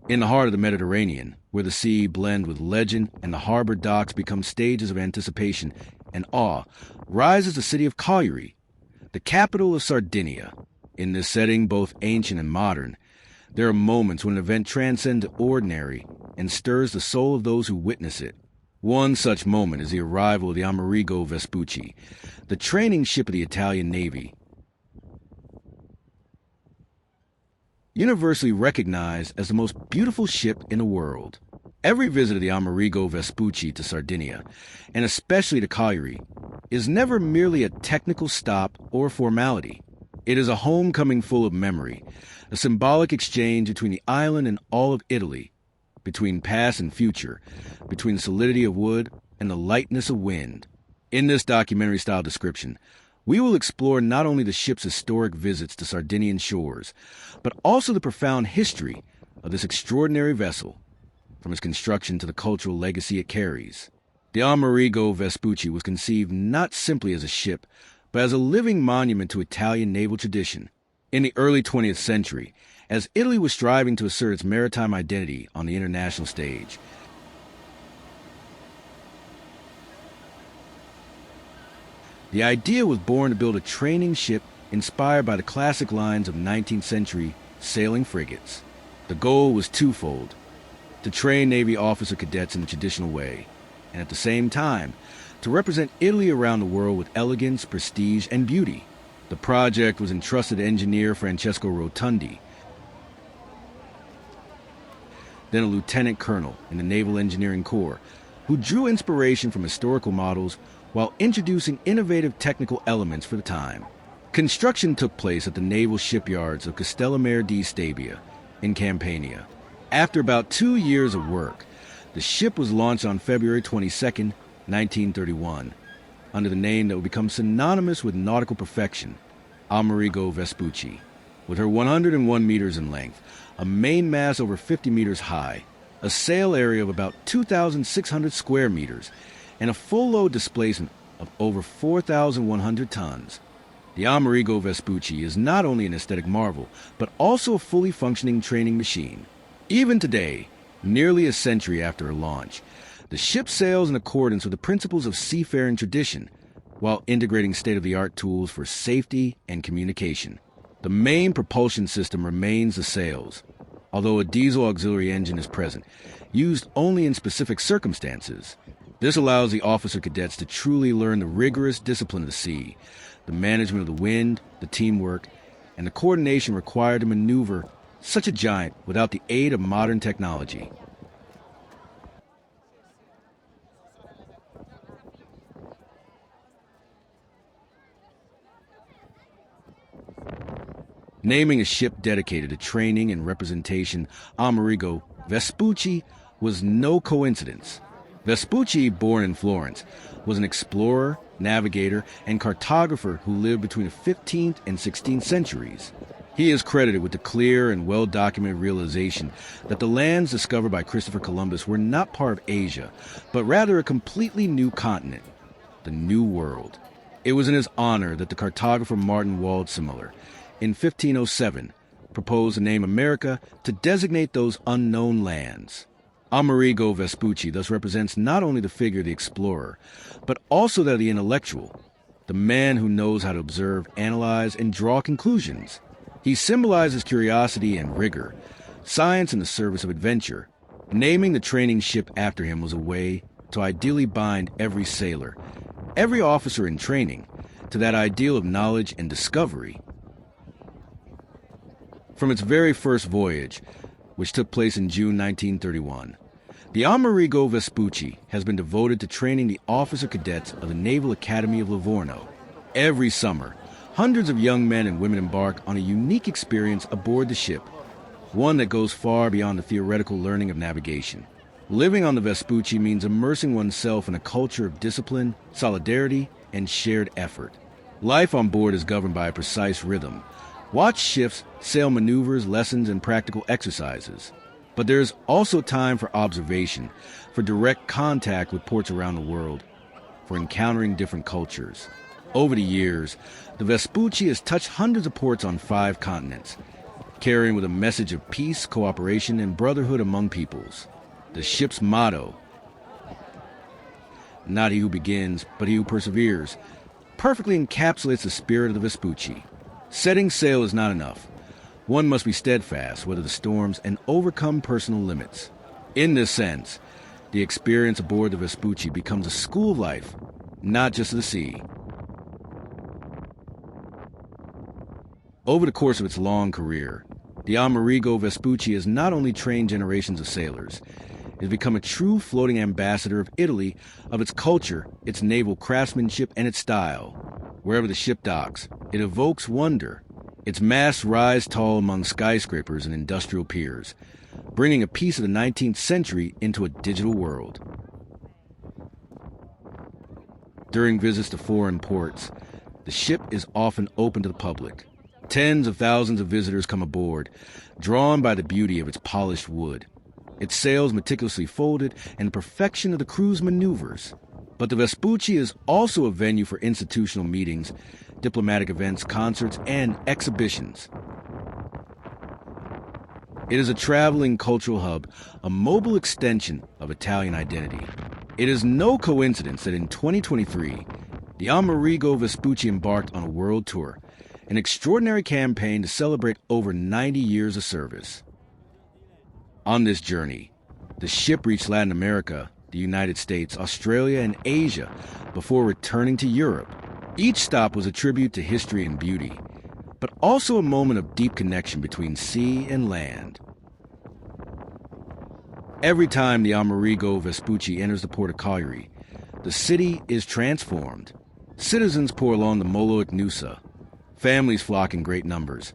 In the heart of the Mediterranean, where the sea blends with legend and the harbor docks become stages of anticipation and awe, rises the city of Cagliari, the capital of Sardinia. In this setting, both ancient and modern, there are moments when an event transcends the ordinary and stirs the soul of those who witness it. One such moment is the arrival of the Amerigo Vespucci, the training ship of the Italian Navy. Universally recognized as the most beautiful ship in the world. Every visit of the Amerigo Vespucci to Sardinia, and especially to Cagliari, is never merely a technical stop or formality. It is a homecoming full of memory, a symbolic exchange between the island and all of Italy, between past and future, between the solidity of wood and the lightness of wind. In this documentary-style description, we will explore not only the ship's historic visits to Sardinian shores, but also the profound history of this extraordinary vessel, from its construction to the cultural legacy it carries. The Amerigo Vespucci was conceived not simply as a ship, but as a living monument to Italian naval tradition. In the early 20th century, as Italy was striving to assert its maritime identity on the international stage, the idea was born to build a training ship inspired by the classic lines of 19th century sailing frigates. The goal was twofold: to train Navy officer cadets in the traditional way, and at the same time, to represent Italy around the world with elegance, prestige, and beauty. The project was entrusted to engineer Francesco Rotondi, then a lieutenant colonel in the Naval Engineering Corps, who drew inspiration from historical models while introducing innovative technical elements for the time. Construction took place at the naval shipyards of Castellamare di Stabia in Campania. After about 2 years of work, the ship was launched on February 22, 1931, under the name that would become synonymous with nautical perfection, Amerigo Vespucci. With her 101 meters in length, a mainmast over 50 meters high, a sail area of about 2,600 square meters, and a full load displacement of over 4,100 tons, the Amerigo Vespucci is not only an aesthetic marvel, but also a fully functioning training machine. Even today, nearly a century after her launch, the ship sails in accordance with the principles of seafaring tradition, while integrating state-of-the-art tools for safety and communication. The main propulsion system remains the sails, although a diesel auxiliary engine is present, used only in specific circumstances. This allows the officer cadets to truly learn the rigorous discipline of the sea, the management of the wind, the teamwork, and the coordination required to maneuver such a giant without the aid of modern technology. Naming a ship dedicated to training and representation Amerigo Vespucci was no coincidence. Vespucci, born in Florence, was an explorer, navigator, and cartographer who lived between the 15th and 16th centuries. He is credited with the clear and well-documented realization that the lands discovered by Christopher Columbus were not part of Asia, but rather a completely new continent, the New World. It was in his honor that the cartographer Martin Waldseemüller, in 1507, proposed the name America to designate those unknown lands. Amerigo Vespucci thus represents not only the figure of the explorer, but also that of the intellectual, the man who knows how to observe, analyze, and draw conclusions. He symbolizes curiosity and rigor, science in the service of adventure. Naming the training ship after him was a way to ideally bind every sailor, every officer in training, to that ideal of knowledge and discovery. From its very first voyage, which took place in June 1931, the Amerigo Vespucci has been devoted to training the officer cadets of the Naval Academy of Livorno. Every summer, hundreds of young men and women embark on a unique experience aboard the ship, one that goes far beyond the theoretical learning of navigation. Living on the Vespucci means immersing oneself in a culture of discipline, solidarity, and shared effort. Life on board is governed by a precise rhythm. Watch shifts, sail maneuvers, lessons, and practical exercises. But there is also time for observation, for direct contact with ports around the world, for encountering different cultures. Over the years, the Vespucci has touched hundreds of ports on 5 continents. carrying with a message of peace, cooperation, and brotherhood among peoples. The ship's motto, "Not he who begins, but he who perseveres," perfectly encapsulates the spirit of the Vespucci. Setting sail is not enough. One must be steadfast, weather the storms, and overcome personal limits. In this sense, the experience aboard the Vespucci becomes a school of life, not just of the sea. Over the course of its long career, the Amerigo Vespucci has not only trained generations of sailors, it has become a true floating ambassador of Italy, of its culture, its naval craftsmanship, and its style. Wherever the ship docks, it evokes wonder. Its masts rise tall among skyscrapers and industrial piers, bringing a piece of the 19th century into a digital world. During visits to foreign ports, the ship is often open to the public. Tens of thousands of visitors come aboard, drawn by the beauty of its polished wood, its sails meticulously folded, and the perfection of the crew's maneuvers. But the Vespucci is also a venue for institutional meetings, diplomatic events, concerts, and exhibitions. It is a traveling cultural hub, a mobile extension of Italian identity. It is no coincidence that in 2023, the Amerigo Vespucci embarked on a world tour, an extraordinary campaign to celebrate over 90 years of service. On this journey, the ship reached Latin America, the United States, Australia, and Asia before returning to Europe. Each stop was a tribute to history and beauty, but also a moment of deep connection between sea and land. Every time the Amerigo Vespucci enters the port of Cagliari, the city is transformed. Citizens pour along the Molo Nusa. Families flock in great numbers.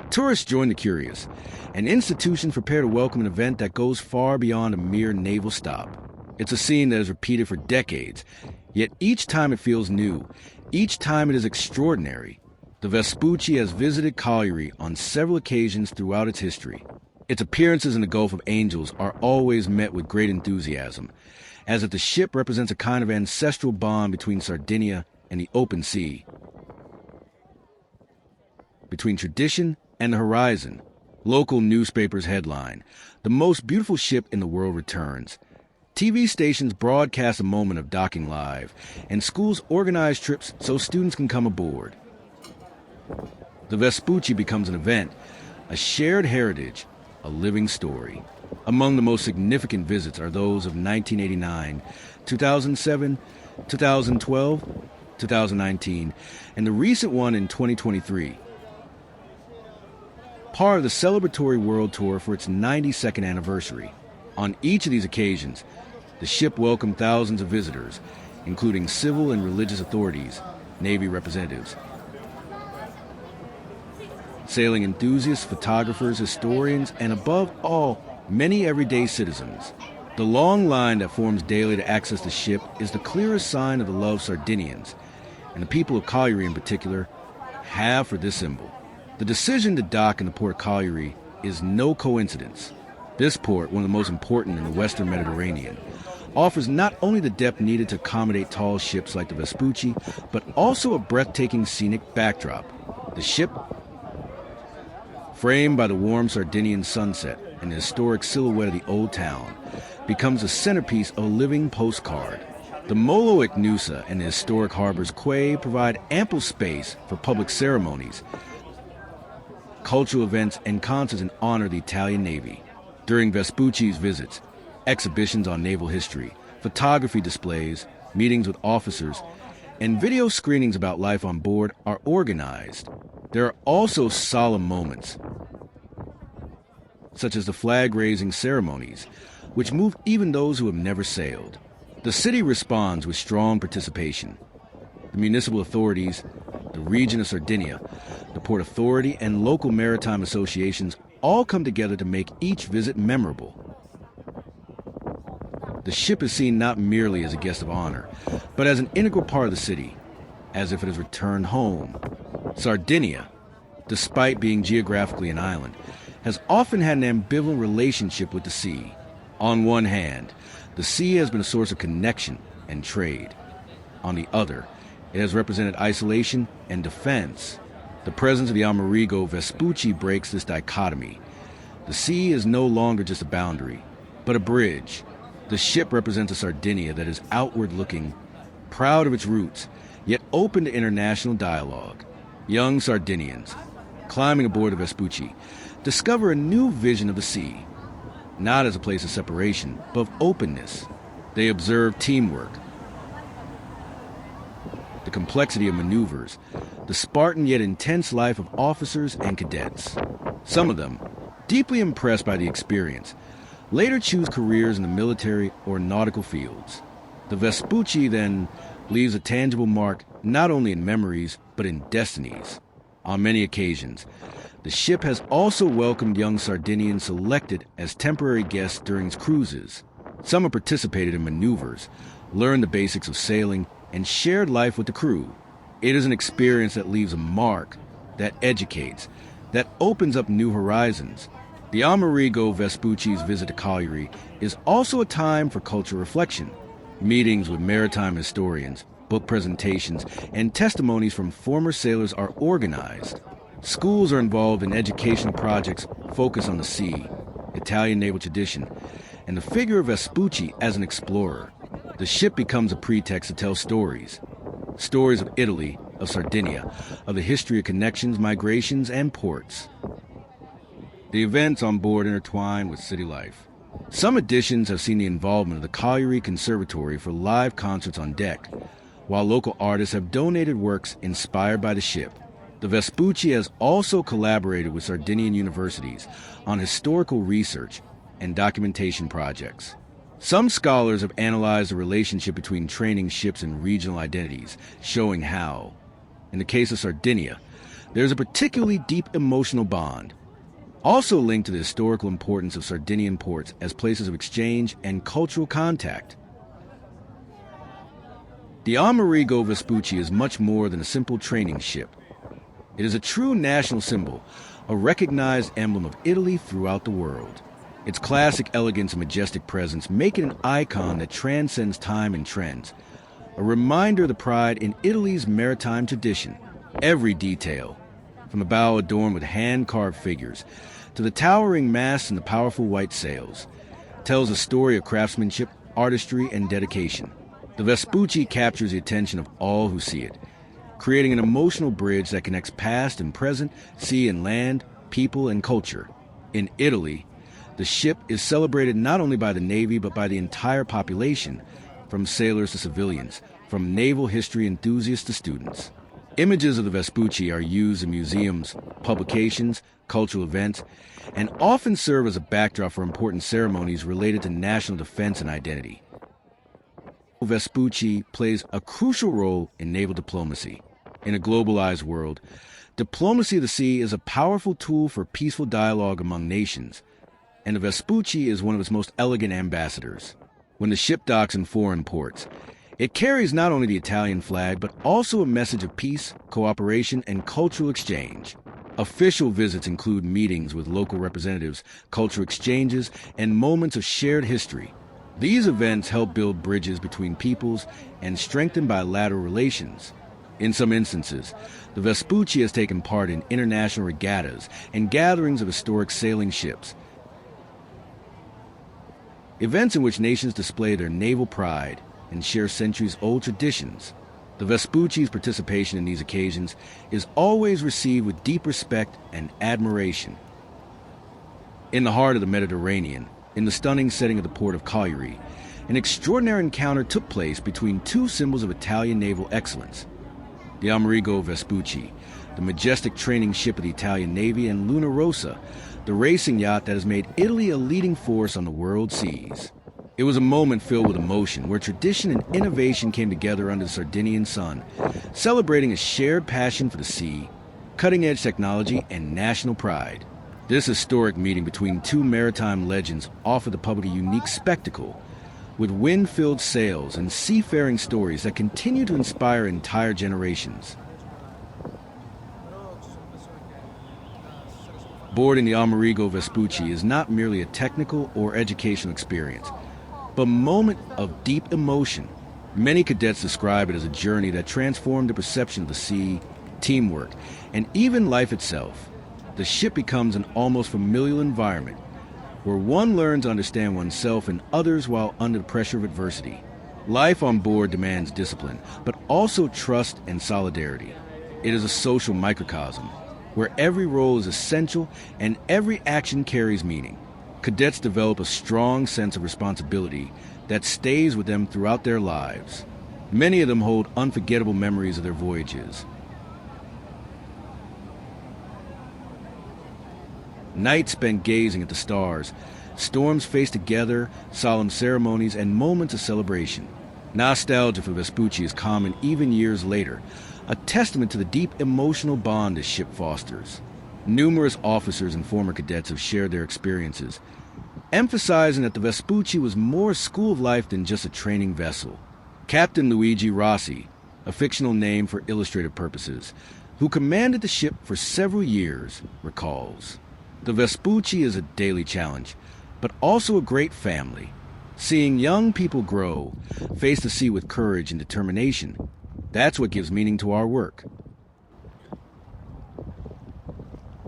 Tourists join the curious, and institutions prepare to welcome an event that goes far beyond a mere naval stop. It's a scene that is repeated for decades, yet each time it feels new, each time it is extraordinary. The Vespucci has visited Cagliari on several occasions throughout its history. Its appearances in the Gulf of Angels are always met with great enthusiasm, as if the ship represents a kind of ancestral bond between Sardinia and the open sea, between tradition and the horizon. Local newspapers headline, "The most beautiful ship in the world returns." TV stations broadcast a moment of docking live, and schools organize trips so students can come aboard. The Vespucci becomes an event, a shared heritage, a living story. Among the most significant visits are those of 1989, 2007, 2012, 2019, and the recent one in 2023. Part of the celebratory world tour for its 92nd anniversary. On each of these occasions, the ship welcomed thousands of visitors, including civil and religious authorities, Navy representatives, sailing enthusiasts, photographers, historians, and above all, many everyday citizens. The long line that forms daily to access the ship is the clearest sign of the love Sardinians, and the people of Cagliari in particular, have for this symbol. The decision to dock in the port of Cagliari is no coincidence. This port, one of the most important in the Western Mediterranean, offers not only the depth needed to accommodate tall ships like the Vespucci, but also a breathtaking scenic backdrop. The ship, framed by the warm Sardinian sunset and the historic silhouette of the old town, becomes a centerpiece of a living postcard. The Molo Nusa and the historic harbor's quay provide ample space for public ceremonies, cultural events, and concerts in honor of the Italian Navy. During Vespucci's visits, exhibitions on naval history, photography displays, meetings with officers, and video screenings about life on board are organized. There are also solemn moments, such as the flag-raising ceremonies, which move even those who have never sailed. The city responds with strong participation. The municipal authorities, the region of Sardinia, the Port Authority, and local maritime associations all come together to make each visit memorable. The ship is seen not merely as a guest of honor, but as an integral part of the city, as if it has returned home. Sardinia, despite being geographically an island, has often had an ambivalent relationship with the sea. On one hand, the sea has been a source of connection and trade. On the other, It has represented isolation and defense. The presence of the Amerigo Vespucci breaks this dichotomy. The sea is no longer just a boundary, but a bridge. The ship represents a Sardinia that is outward-looking, proud of its roots, yet open to international dialogue. Young Sardinians, climbing aboard the Vespucci, discover a new vision of the sea, not as a place of separation, but of openness. They observe teamwork, the complexity of maneuvers, the Spartan yet intense life of officers and cadets. Some of them, deeply impressed by the experience, later choose careers in the military or nautical fields. The Vespucci then leaves a tangible mark not only in memories, but in destinies. On many occasions, the ship has also welcomed young Sardinians selected as temporary guests during its cruises. Some have participated in maneuvers, learned the basics of sailing, and shared life with the crew. It is an experience that leaves a mark, that educates, that opens up new horizons. The Amerigo Vespucci's visit to Cagliari is also a time for cultural reflection. Meetings with maritime historians, book presentations, and testimonies from former sailors are organized. Schools are involved in educational projects focused on the sea, Italian naval tradition, and the figure of Vespucci as an explorer. The ship becomes a pretext to tell stories. Stories of Italy, of Sardinia, of the history of connections, migrations, and ports. The events on board intertwine with city life. Some editions have seen the involvement of the Cagliari Conservatory for live concerts on deck, while local artists have donated works inspired by the ship. The Vespucci has also collaborated with Sardinian universities on historical research and documentation projects. Some scholars have analyzed the relationship between training ships and regional identities, showing how, in the case of Sardinia, there's a particularly deep emotional bond, also linked to the historical importance of Sardinian ports as places of exchange and cultural contact. The Amerigo Vespucci is much more than a simple training ship. It is a true national symbol, a recognized emblem of Italy throughout the world. Its classic elegance and majestic presence make it an icon that transcends time and trends, a reminder of the pride in Italy's maritime tradition. Every detail, from the bow adorned with hand-carved figures to the towering masts and the powerful white sails, tells a story of craftsmanship, artistry, and dedication. The Vespucci captures the attention of all who see it, creating an emotional bridge that connects past and present, sea and land, people and culture. In Italy, the ship is celebrated not only by the Navy but by the entire population, from sailors to civilians, from naval history enthusiasts to students. Images of the Vespucci are used in museums, publications, cultural events, and often serve as a backdrop for important ceremonies related to national defense and identity. Vespucci plays a crucial role in naval diplomacy. In a globalized world, diplomacy of the sea is a powerful tool for peaceful dialogue among nations, and the Vespucci is one of its most elegant ambassadors. When the ship docks in foreign ports, it carries not only the Italian flag, but also a message of peace, cooperation, and cultural exchange. Official visits include meetings with local representatives, cultural exchanges, and moments of shared history. These events help build bridges between peoples and strengthen bilateral relations. In some instances, the Vespucci has taken part in international regattas and gatherings of historic sailing ships, events in which nations display their naval pride and share centuries-old traditions. The Vespucci's participation in these occasions is always received with deep respect and admiration. In the heart of the Mediterranean, in the stunning setting of the port of Cagliari, an extraordinary encounter took place between two symbols of Italian naval excellence: the Amerigo Vespucci, the majestic training ship of the Italian Navy, and Luna Rossa, the racing yacht that has made Italy a leading force on the world seas. It was a moment filled with emotion, where tradition and innovation came together under the Sardinian sun, celebrating a shared passion for the sea, cutting-edge technology, and national pride. This historic meeting between two maritime legends offered the public a unique spectacle, with wind-filled sails and seafaring stories that continue to inspire entire generations. Boarding the Amerigo Vespucci is not merely a technical or educational experience, but a moment of deep emotion. Many cadets describe it as a journey that transformed their perception of the sea, teamwork, and even life itself. The ship becomes an almost familial environment where one learns to understand oneself and others while under the pressure of adversity. Life on board demands discipline, but also trust and solidarity. It is a social microcosm where every role is essential and every action carries meaning. Cadets develop a strong sense of responsibility that stays with them throughout their lives. Many of them hold unforgettable memories of their voyages. Nights spent gazing at the stars, storms faced together, solemn ceremonies, and moments of celebration. Nostalgia for Vespucci is common even years later, a testament to the deep emotional bond this ship fosters. Numerous officers and former cadets have shared their experiences, emphasizing that the Vespucci was more a school of life than just a training vessel. Captain Luigi Rossi, a fictional name for illustrative purposes, who commanded the ship for several years, recalls, "The Vespucci is a daily challenge, but also a great family. Seeing young people grow, face the sea with courage and determination, that's what gives meaning to our work."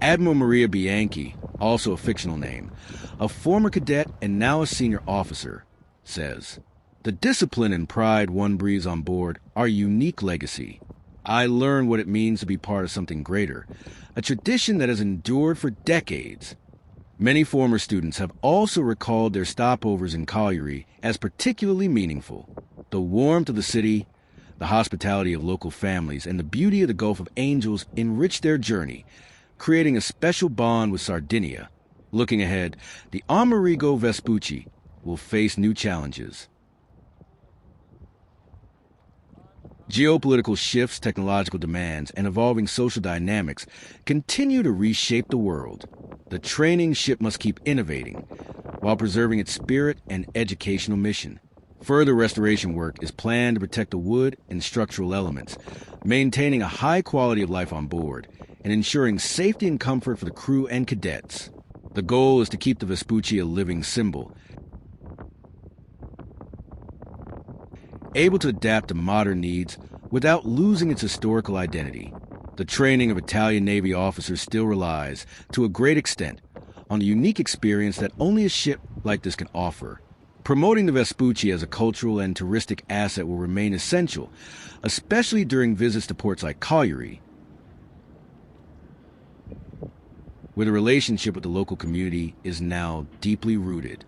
Admiral Maria Bianchi, also a fictional name, a former cadet and now a senior officer, says, "The discipline and pride one breathes on board are a unique legacy. I learned what it means to be part of something greater, a tradition that has endured for decades." Many former students have also recalled their stopovers in Cagliari as particularly meaningful. The warmth of the city, the hospitality of local families, and the beauty of the Gulf of Angels enriched their journey, creating a special bond with Sardinia. Looking ahead, the Amerigo Vespucci will face new challenges. Geopolitical shifts, technological demands, and evolving social dynamics continue to reshape the world. The training ship must keep innovating while preserving its spirit and educational mission. Further restoration work is planned to protect the wood and structural elements, maintaining a high quality of life on board, and ensuring safety and comfort for the crew and cadets. The goal is to keep the Vespucci a living symbol, able to adapt to modern needs without losing its historical identity. The training of Italian Navy officers still relies, to a great extent, on the unique experience that only a ship like this can offer. Promoting the Vespucci as a cultural and touristic asset will remain essential, especially during visits to ports like Cagliari, where the relationship with the local community is now deeply rooted.